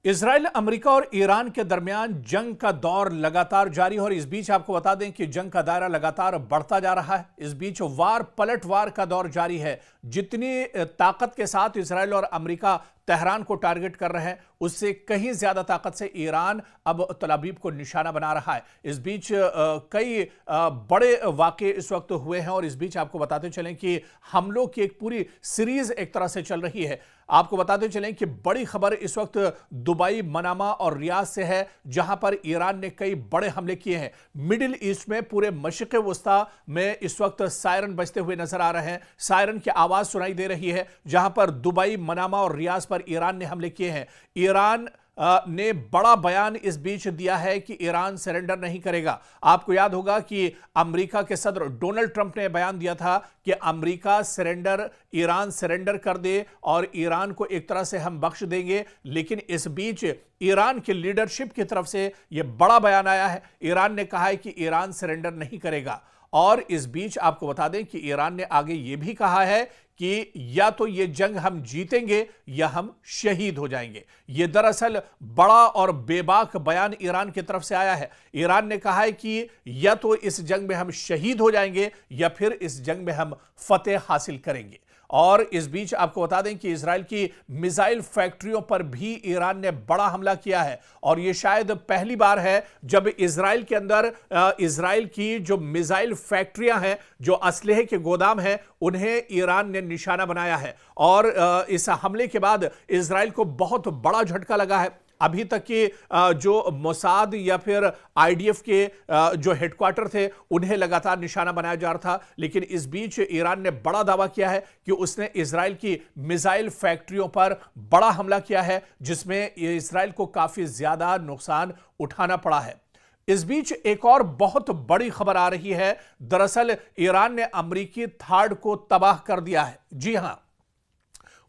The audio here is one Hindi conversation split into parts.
इजराइल, अमेरिका और ईरान के दरमियान जंग का दौर लगातार जारी है और इस बीच आपको बता दें कि जंग का दायरा लगातार बढ़ता जा रहा है। इस बीच वार पलटवार का दौर जारी है। जितनी ताकत के साथ इजराइल और अमेरिका तेहरान को टारगेट कर रहे हैं, उससे कहीं ज्यादा ताकत से ईरान अब तल अवीव को निशाना बना रहा है। इस बीच कई बड़े वाक़े इस वक्त हुए हैं और इस बीच आपको बताते चलें कि हमलों की एक पूरी सीरीज एक तरह से चल रही है। आपको बताते चलें कि बड़ी खबर इस वक्त दुबई, मनामा और रियाद से है, जहां पर ईरान ने कई बड़े हमले किए हैं। मिडिल ईस्ट में पूरे मशरिक़ वस्ता में इस वक्त सायरन बजते हुए नजर आ रहे हैं। सायरन की आवाज सुनाई दे रही है, जहां पर दुबई, मनामा और रियाद पर ईरान ने हमले किए हैं। ईरान ने बड़ा बयान इस बीच दिया है कि ईरान सरेंडर नहीं करेगा। आपको याद होगा कि अमेरिका के सदर डोनाल्ड ट्रंप ने बयान दिया था कि अमेरिका ईरान सरेंडर कर दे और ईरान को एक तरह से हम बख्श देंगे। लेकिन इस बीच ईरान की लीडरशिप की तरफ से यह बड़ा बयान आया है। ईरान ने कहा है कि ईरान सरेंडर नहीं करेगा। और इस बीच आपको बता दें कि ईरान ने आगे यह भी कहा है कि या तो यह जंग हम जीतेंगे या हम शहीद हो जाएंगे। यह दरअसल बड़ा और बेबाक बयान ईरान की तरफ से आया है। ईरान ने कहा है कि या तो इस जंग में हम शहीद हो जाएंगे या फिर इस जंग में हम फतेह हासिल करेंगे। और इस बीच आपको बता दें कि इजराइल की मिसाइल फैक्ट्रियों पर भी ईरान ने बड़ा हमला किया है और यह शायद पहली बार है जब इजराइल के अंदर इजराइल की जो मिसाइल फैक्ट्रियां हैं, जो असलहे के गोदाम हैं, उन्हें ईरान ने निशाना बनाया है। और इस हमले के बाद इजराइल को बहुत बड़ा झटका लगा है। अभी तक के जो मोसाद या फिर आईडीएफ के जो हेडक्वार्टर थे, उन्हें लगातार निशाना बनाया जा रहा था। लेकिन इस बीच ईरान ने बड़ा दावा किया है कि उसने इजराइल की मिसाइल फैक्ट्रियों पर बड़ा हमला किया है, जिसमें इजराइल को काफी ज्यादा नुकसान उठाना पड़ा है। इस बीच एक और बहुत बड़ी खबर आ रही है। दरअसल ईरान ने अमेरिकी थार्ड को तबाह कर दिया है। जी हां,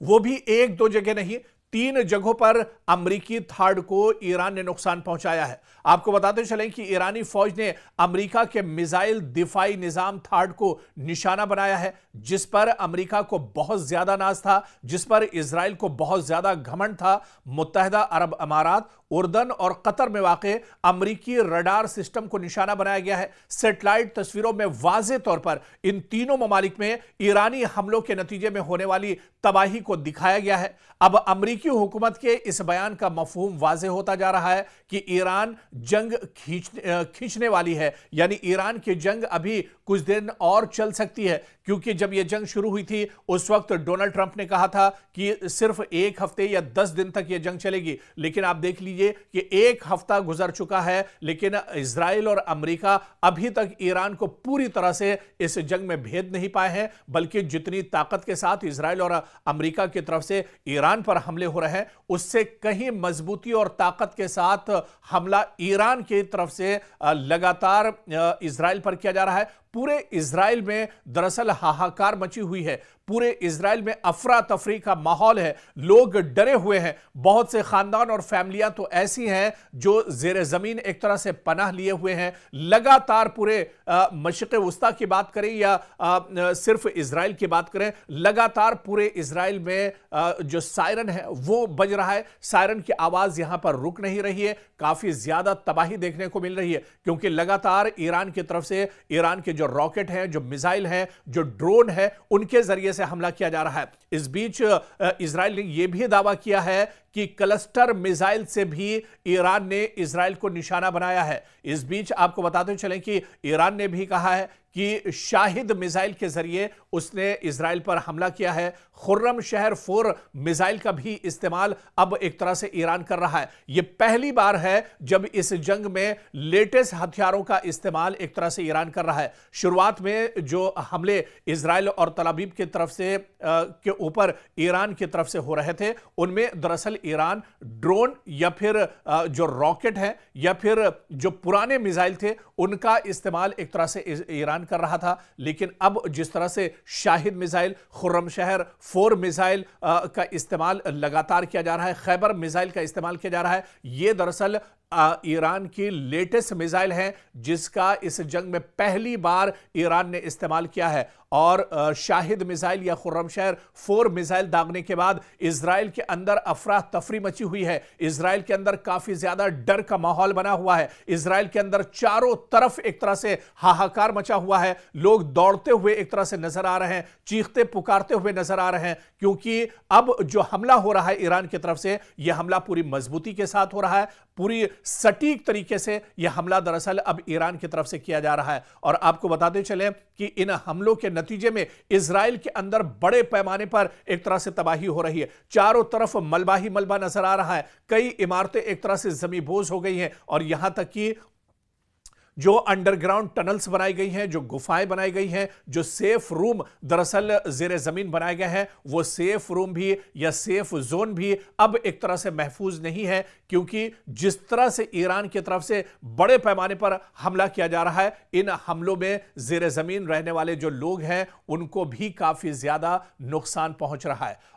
वो भी एक दो जगह नहीं, 3 जगहों पर अमेरिकी थार्ड को ईरान ने नुकसान पहुंचाया है। आपको बताते चलें कि ईरानी फौज ने अमेरिका के मिसाइल दिफाई निजाम थार्ड को निशाना बनाया है, जिस पर अमेरिका को बहुत ज्यादा नाज था, जिस पर इजराइल को बहुत ज्यादा घमंड था। मुत्तहिदा अरब अमारात, उर्दन और कतर में वाक़ अमेरिकी रडार सिस्टम को निशाना बनाया गया है। सैटेलाइट तस्वीरों में वाज़े तौर पर इन तीनों ममालिक में ईरानी हमलों के नतीजे में होने वाली तबाही को दिखाया गया है। अब अमेरिकी हुकूमत के इस बयान का मफहूम वाज़े होता जा रहा है कि ईरान जंग खींचने वाली है, यानी ईरान की जंग अभी कुछ दिन और चल सकती है। क्योंकि जब यह जंग शुरू हुई थी, उस वक्त डोनाल्ड ट्रंप ने कहा था कि सिर्फ 1 हफ्ते या 10 दिन तक यह जंग चलेगी। लेकिन आप देख लीजिए कि 1 हफ्ता गुजर चुका है, लेकिन इजराइल और अमेरिका अभी तक ईरान को पूरी तरह से इस जंग में भेद नहीं पाए हैं। बल्कि जितनी ताकत के साथ इजराइल और अमेरिका की तरफ से ईरान पर हमले हो रहे हैं, उससे कहीं मजबूती और ताकत के साथ हमला ईरान की तरफ से लगातार इजराइल पर किया जा रहा है। पूरे इजराइल में दरअसल हाहाकार मची हुई है। पूरे इजराइल में अफरा तफरी का माहौल है। लोग डरे हुए हैं। बहुत से खानदान और फैमिलियां तो ऐसी हैं जो जेर जमीन एक तरह से पनाह लिए हुए हैं। लगातार पूरे मशरिक़ वस्ता की बात करें या सिर्फ इजराइल की बात करें, लगातार पूरे इजराइल में जो सायरन है वो बज रहा है। सायरन की आवाज यहां पर रुक नहीं रही है। काफी ज्यादा तबाही देखने को मिल रही है, क्योंकि लगातार ईरान की तरफ से ईरान के जो रॉकेट हैं, जो मिसाइल हैं, जो ड्रोन है, उनके जरिए से हमला किया जा रहा है। इस बीच इजराइल ने यह भी दावा किया है कि क्लस्टर मिसाइल से भी ईरान ने इजराइल को निशाना बनाया है। इस बीच आपको बताते चलें कि ईरान ने भी कहा है कि शाहिद मिसाइल के जरिए उसने इजराइल पर हमला किया है। खुर्रम शहर 4 मिसाइल का भी इस्तेमाल अब एक तरह से ईरान कर रहा है। यह पहली बार है जब इस जंग में लेटेस्ट हथियारों का इस्तेमाल एक तरह से ईरान कर रहा है। शुरुआत में जो हमले इजराइल और तल अवीव की तरफ से के ऊपर ईरान की तरफ से हो रहे थे, उनमें दरअसल ईरान ड्रोन या फिर जो रॉकेट है या फिर जो पुराने मिसाइल थे, उनका इस्तेमाल एक तरह से ईरान कर रहा था। लेकिन अब जिस तरह से शाहिद मिसाइल, खुर्रम शहर 4 मिसाइल का इस्तेमाल लगातार किया जा रहा है, खैबर मिसाइल का इस्तेमाल किया जा रहा है, यह दरअसल ईरान की लेटेस्ट मिसाइल है जिसका इस जंग में पहली बार ईरान ने इस्तेमाल किया है। और शाहिद मिसाइल या खुर्रमशहर 4 मिसाइल दागने के बाद इजराइल के अंदर अफरा तफरी मची हुई है। इजराइल के अंदर काफी ज्यादा डर का माहौल बना हुआ है। इजराइल के अंदर चारों तरफ एक तरह से हाहाकार मचा हुआ है। लोग दौड़ते हुए एक तरह से नजर आ रहे हैं, चीखते पुकारते हुए नजर आ रहे हैं, क्योंकि अब जो हमला हो रहा है ईरान की तरफ से, यह हमला पूरी मजबूती के साथ हो रहा है, पूरी सटीक तरीके से यह हमला दरअसल अब ईरान की तरफ से किया जा रहा है। और आपको बताते चले कि इन हमलों के नतीजे में इजराइल के अंदर बड़े पैमाने पर एक तरह से तबाही हो रही है। चारों तरफ मलबा ही मलबा नजर आ रहा है। कई इमारतें एक तरह से जमींबोज हो गई हैं और यहां तक कि जो अंडरग्राउंड टनल्स बनाई गई हैं, जो गुफाएं बनाई गई हैं, जो सेफ रूम दरअसल जेर जमीन बनाए गए हैं, वो सेफ रूम भी या सेफ जोन भी अब एक तरह से महफूज नहीं है, क्योंकि जिस तरह से ईरान की तरफ से बड़े पैमाने पर हमला किया जा रहा है, इन हमलों में जेर जमीन रहने वाले जो लोग हैं उनको भी काफी ज्यादा नुकसान पहुंच रहा है।